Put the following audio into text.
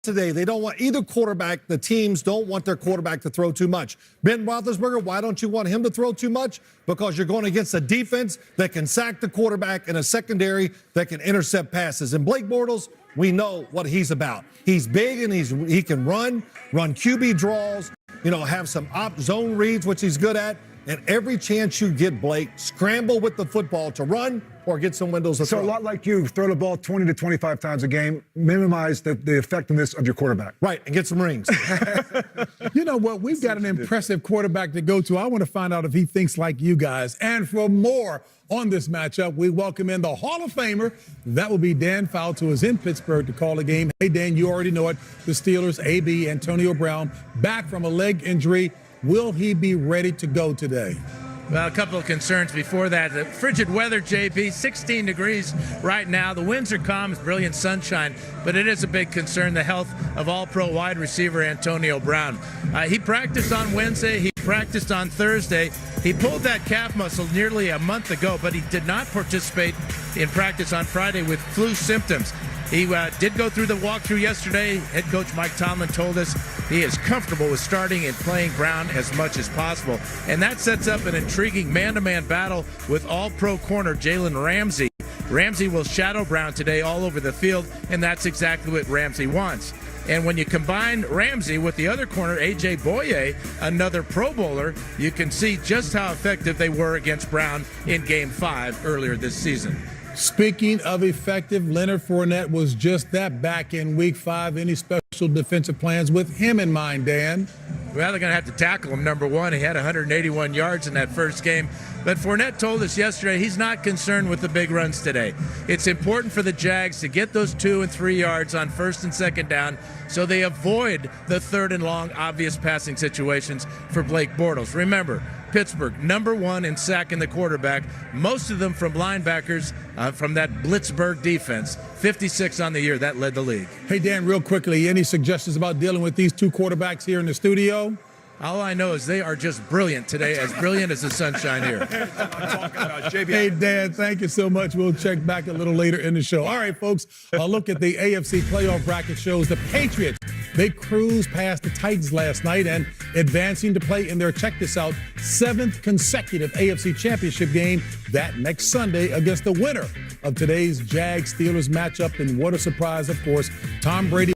today. They don't want either quarterback. The teams don't want their quarterback to throw too much. Ben Roethlisberger, why don't you want him to throw too much? Because you're going against a defense that can sack the quarterback and a secondary that can intercept passes. And Blake Bortles, we know what he's about. He's big and he can run QB draws, have some zone reads, which he's good at. And every chance you get, Blake, scramble with the football to run or get some windows to throw. So a lot like you, throw the ball 20 to 25 times a game, minimize the effectiveness of your quarterback. Right, and get some rings. You know what? We've got an impressive quarterback to go to. I want to find out if he thinks like you guys. And for more on this matchup, we welcome in the Hall of Famer. That will be Dan Fouts, who is in Pittsburgh to call the game. Hey, Dan, you already know it. The Steelers, AB, Antonio Brown, back from a leg injury. Will he be ready to go today? Well, a couple of concerns before that. The frigid weather, JP, 16 degrees right now. The winds are calm, it's brilliant sunshine, but it is a big concern, the health of all-pro wide receiver Antonio Brown. He practiced on Wednesday. He practiced on Thursday. He pulled that calf muscle nearly a month ago, but he did not participate in practice on Friday with flu symptoms. He did go through the walkthrough yesterday. Head coach Mike Tomlin told us he is comfortable with starting and playing Brown as much as possible. And that sets up an intriguing man-to-man battle with all-pro corner Jalen Ramsey. Ramsey will shadow Brown today all over the field, and that's exactly what Ramsey wants. And when you combine Ramsey with the other corner, A.J. Boye, another Pro Bowler, you can see just how effective they were against Brown in Game 5 earlier this season. Speaking of effective, Leonard Fournette was just that back in Week 5. Any special defensive plans with him in mind, Dan? Well, they're going to have to tackle him, number one. He had 181 yards in that first game. But Fournette told us yesterday he's not concerned with the big runs today. It's important for the Jags to get those 2 and 3 yards on first and second down so they avoid the third and long obvious passing situations for Blake Bortles. Remember, Pittsburgh, number 1 in sacking the quarterback, most of them from linebackers from that Blitzburg defense. 56 on the year, that led the league. Hey, Dan, real quickly, any suggestions about dealing with these two quarterbacks here in the studio? All I know is they are just brilliant today, as brilliant as the sunshine here. Hey, Dan, thank you so much. We'll check back a little later in the show. All right, folks, a look at the AFC playoff bracket shows the Patriots. They cruised past the Titans last night and advancing to play in their, check this out, 7th consecutive AFC championship game that next Sunday against the winner of today's Jags-Steelers matchup. And what a surprise, of course, Tom Brady